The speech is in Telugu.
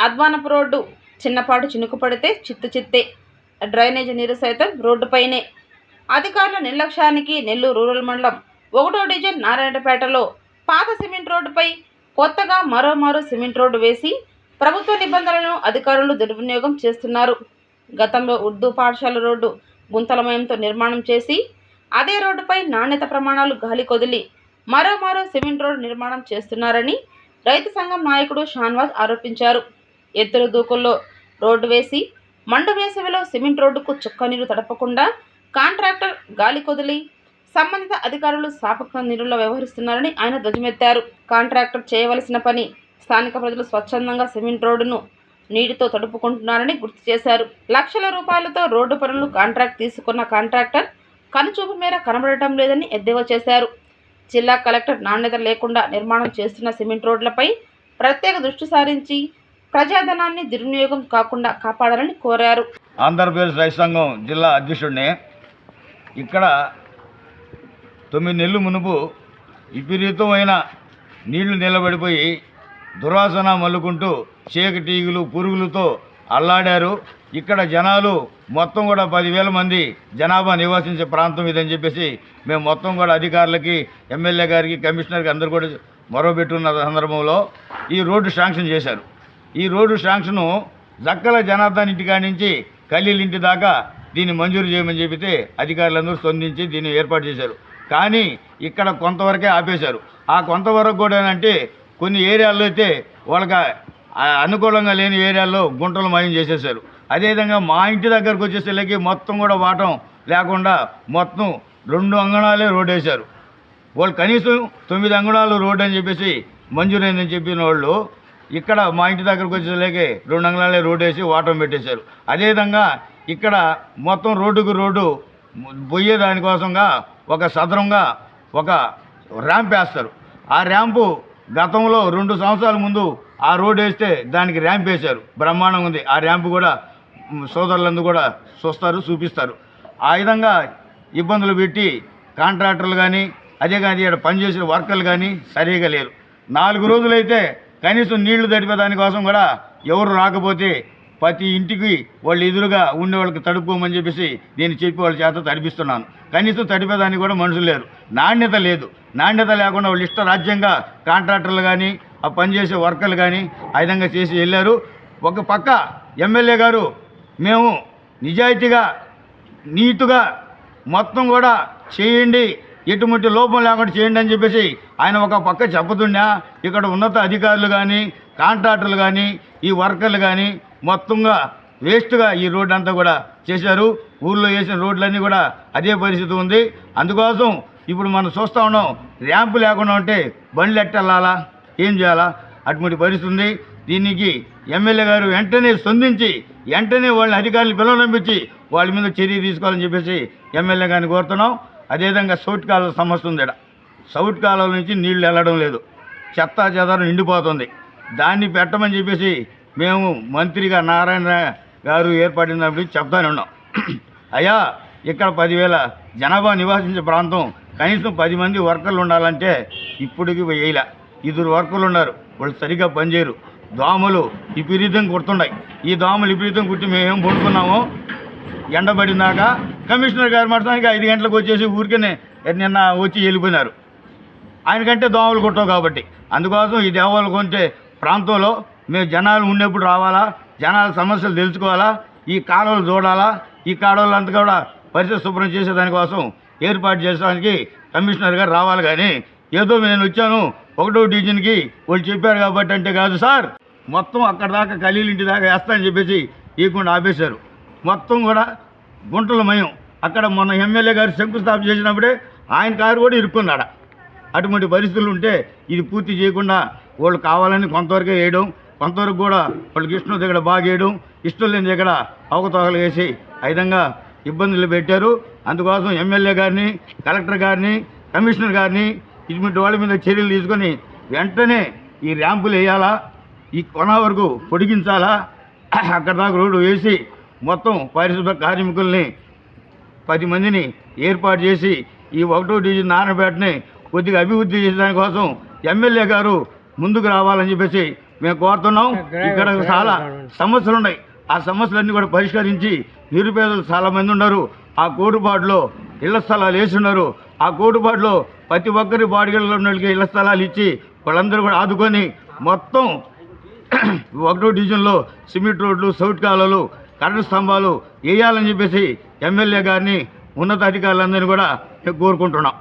అద్వానపు రోడ్డు చిన్నపాటు చినుకు పడితే చిత్తే. డ్రైనేజీ నీరు సైతం రోడ్డుపైనే. అధికారుల నిర్లక్ష్యానికి నెల్లూరు రూరల్ మండలం 1వ డివిజన్ నారాయణపేటలో పాత సిమెంట్ రోడ్డుపై కొత్తగా మరోమారు సిమెంట్ రోడ్డు వేసి ప్రభుత్వ నిబంధనలను అధికారులు దుర్వినియోగం చేస్తున్నారు. గతంలో ఉర్దూ పాఠశాల రోడ్డు గుంతలమయంతో నిర్మాణం చేసి అదే రోడ్డుపై నాణ్యత ప్రమాణాలు గాలి కొదిలి మరోమారు సిమెంట్ రోడ్డు నిర్మాణం చేస్తున్నారని రైతు సంఘం నాయకుడు షాన్వాజ్ ఆరోపించారు. ఎత్తుల దూకుల్లో రోడ్డు వేసి మండు వేసవిలో సిమెంట్ రోడ్డుకు చుక్క నీరు తడపకుండా కాంట్రాక్టర్ గాలి కొదిలి సంబంధిత అధికారులు శాపక నీరుల్లో వ్యవహరిస్తున్నారని ఆయన ధ్వజమెత్తారు. కాంట్రాక్టర్ చేయవలసిన పని స్థానిక ప్రజలు స్వచ్ఛందంగా సిమెంట్ రోడ్డును నీటితో తడుపుకుంటున్నారని గుర్తు చేశారు. లక్షల రూపాయలతో రోడ్డు పనులు కాంట్రాక్ట్ తీసుకున్న కాంట్రాక్టర్ కనుచూపు మేర కనబడటం లేదని ఎద్దేవా చేశారు. జిల్లా కలెక్టర్ నాణ్యత లేకుండా నిర్మాణం చేస్తున్న సిమెంట్ రోడ్లపై ప్రత్యేక దృష్టి సారించి ప్రజాధనాన్ని దుర్వినియోగం కాకుండా కాపాడాలని కోరారు. ఆంధ్రప్రదేశ్ రైతు సంఘం జిల్లా అధ్యక్షుడిని. ఇక్కడ 9 నెలలు మునుపు విపరీతమైన నీళ్లు నిలబడిపోయి దుర్వాసన మల్లుకుంటూ చీకటీగులు పురుగులతో అల్లాడారు. ఇక్కడ జనాలు మొత్తం కూడా 10,000 మంది జనాభా నివసించే ప్రాంతం ఇదని చెప్పేసి మేము మొత్తం కూడా అధికారులకి, ఎమ్మెల్యే గారికి, కమిషనర్కి అందరూ కూడా మొరబెట్టున్న సందర్భంలో ఈ రోడ్డు శాంక్షన్ చేశారు. ఈ రోడ్డు శాంక్షను జక్కల జనార్దన్ ఇంటికాడి నుంచి ఖలీల్ ఇంటి దాకా దీన్ని మంజూరు చేయమని చెప్పితే అధికారులందరూ స్పందించి దీన్ని ఏర్పాటు చేశారు. కానీ ఇక్కడ కొంతవరకే ఆపేశారు. ఆ కొంతవరకు కూడా అంటే కొన్ని ఏరియాల్లో అయితే వాళ్ళకి అనుకూలంగా లేని ఏరియాల్లో గుంటలు మాయం చేసేసారు. అదేవిధంగా మా ఇంటి దగ్గరకు వచ్చేసరికి మొత్తం కూడా వాటం లేకుండా మొత్తం 2 అంగళాలే రోడ్ వేశారు. వాళ్ళు కనీసం 9 అంగుళాలు రోడ్ అని చెప్పేసి మంజూరైందని చెప్పిన వాళ్ళు ఇక్కడ మా ఇంటి దగ్గరకు వచ్చేసరికి 2 అంగుళాలే రోడ్ వేసి వాటం పెట్టేశారు. అదేవిధంగా ఇక్కడ మొత్తం రోడ్డుకు రోడ్డు పోయే దానికోసంగా ఒక సదరంగా ఒక ర్యాంప్ వేస్తారు. ఆ ర్యాంపు గతంలో 2 సంవత్సరాల ముందు ఆ రోడ్ వేస్తే దానికి ర్యాంప్ వేశారు. బ్రహ్మాండంగా ఉంది. ఆ ర్యాంపు కూడా సోదరులందరూ కూడా చూపిస్తారు. ఆ విధంగా ఇబ్బందులు పెట్టి కాంట్రాక్టర్లు కానీ అదే కానీ ఇక్కడ పనిచేసిన వర్కర్లు కానీ సరిగా లేరు. 4 రోజులైతే కనీసం నీళ్లు తడిపే దానికోసం కూడా ఎవరు రాకపోతే ప్రతి ఇంటికి వాళ్ళు ఎదురుగా ఉండే వాళ్ళకి తడుపుకోమని చెప్పేసి నేను చెప్పి వాళ్ళ చేత తడిపిస్తున్నాను. కనీసం తడిపేదానికి కూడా మనుషులు లేరు. నాణ్యత లేదు. నాణ్యత లేకుండా వాళ్ళు ఇష్టరాజ్యంగా కాంట్రాక్టర్లు కానీ ఆ పనిచేసే వర్కర్లు కానీ ఆ విధంగా చేసి వెళ్ళారు. ఒక పక్క ఎమ్మెల్యే గారు మేము నిజాయితీగా నీటుగా మొత్తం కూడా చేయండి, ఎటువంటి లోపం లేకుండా చేయండి అని చెప్పేసి ఆయన ఒక పక్క చెప్పుతున్నా ఇక్కడ ఉన్నత అధికారులు కానీ కాంట్రాక్టర్లు కానీ ఈ వర్కర్లు కానీ మొత్తంగా వేస్ట్గా ఈ రోడ్డు అంతా కూడా చేశారు. ఊళ్ళో వేసిన రోడ్లన్నీ కూడా అదే పరిస్థితి ఉంది. అందుకోసం ఇప్పుడు మనం చూస్తూ ఉన్నాం, ర్యాంపు లేకుండా ఉంటే బండ్లు ఎట్టెళ్ళాలా, ఏం చేయాలా, అటువంటి పరిస్థితి ఉంది. దీనికి ఎమ్మెల్యే గారు వెంటనే స్పందించి వెంటనే వాళ్ళని అధికారులు పిలువనంపించి వాళ్ళ మీద చర్య తీసుకోవాలని చెప్పేసి ఎమ్మెల్యే గారిని కోరుతున్నాం. అదేవిధంగా సౌట్ కాలువ సమస్య ఉంది. సౌట్ కాలువ నుంచి నీళ్లు వెళ్ళడం లేదు, చెత్తా చెదారం నిండిపోతుంది. దాన్ని పెట్టమని చెప్పేసి మేము మంత్రిగా నారాయణ గారు ఏర్పడినప్పుడు చెప్తానే ఉన్నాం. అయ్యా ఇక్కడ 10,000 జనాభా నివాసించే ప్రాంతం కనీసం 10 మంది వర్కర్లు ఉండాలంటే ఇప్పటికి వేయలే. 2 వర్కర్లు ఉన్నారు, వాళ్ళు సరిగ్గా పనిచేయరు. దోమలు విపరీతంగా కుడుతున్నాయి. ఈ దోమలు విపరీతంగా కుట్టి మేమేం పడుకున్నామో ఎండబడినాక కమిషనర్ గారు మఠానికి 5 గంటలకు వచ్చేసి ఊరికనే నిన్న వచ్చి వెళ్ళిపోయినారు. ఆయనకంటే దోమలు కుట్టవు కాబట్టి. అందుకోసం ఈ దేవాలు కొంటే ప్రాంతంలో మేము జనాలు ఉన్నప్పుడు రావాలా, జనాల సమస్యలు తెలుసుకోవాలా, ఈ కాలువలు చూడాలా, ఈ కాలువలంతా కూడా పరిస్థితి శుభ్రం చేసేదానికోసం ఏర్పాటు చేసడానికి కమిషనర్ గారు రావాలి. కానీ ఏదో నేను వచ్చాను 1వ డివిజన్కి వాళ్ళు చెప్పారు కాబట్టి అంటే కాదు సార్, మొత్తం అక్కడ దాకా ఖలీల్ ఇంటి దాకా వేస్తానని చెప్పేసి ఇవ్వకుండా ఆపేశారు. మొత్తం కూడా గుంటలమయం. అక్కడ మొన్న ఎమ్మెల్యే గారు శంకుస్థాపన చేసినప్పుడే ఆయన కారు కూడా ఇరుక్కున్నాడు. అటువంటి పరిస్థితులు ఉంటే ఇది పూర్తి చేయకుండా వాళ్ళు కావాలని కొంతవరకే వేయడం, కొంతవరకు కూడా వాళ్ళకి ఇష్టం దగ్గర బాగా వేయడం, ఇష్టం లేని దగ్గర అవకతవకలు వేసి ఆ విధంగా ఇబ్బందులు పెట్టారు. అందుకోసం ఎమ్మెల్యే గారిని, కలెక్టర్ గారిని, కమిషనర్ గారిని ఇటువంటి వాళ్ళ మీద చర్యలు తీసుకొని వెంటనే ఈ ర్యాంపులు వేయాలా, ఈ కొన వరకు పొడిగించాలా, అక్కడ దాకా రోడ్డు వేసి మొత్తం పారిశుభ్ర కార్మికుల్ని 10 మందిని ఏర్పాటు చేసి ఈ 1వ డివిజన్ నారాయణపేటని కొద్దిగా అభివృద్ధి చేసేదానికోసం ఎమ్మెల్యే గారు ముందుకు రావాలని చెప్పేసి మేము కోరుతున్నాం. ఇక్కడ చాలా సమస్యలు ఉన్నాయి. ఆ సమస్యలన్నీ కూడా పరిష్కరించి నిరుపేదలు చాలామంది ఉన్నారు. ఆ కోటుబాటులో ఇళ్ల స్థలాలు వేసి ఉన్నారు. ఆ కోటుబాటులో ప్రతి ఒక్కరి బాడిగల్లో ఉన్నోళ్ళకి ఇళ్ల స్థలాలు ఇచ్చి వాళ్ళందరూ కూడా ఆదుకొని మొత్తం 1వ డివిజన్లో సిమెంట్ రోడ్లు, సౌట్ కాలువలు, కరెంటు స్తంభాలు వేయాలని చెప్పేసి ఎమ్మెల్యే గారిని ఉన్నతాధికారులందరినీ కూడా కోరుకుంటున్నాం.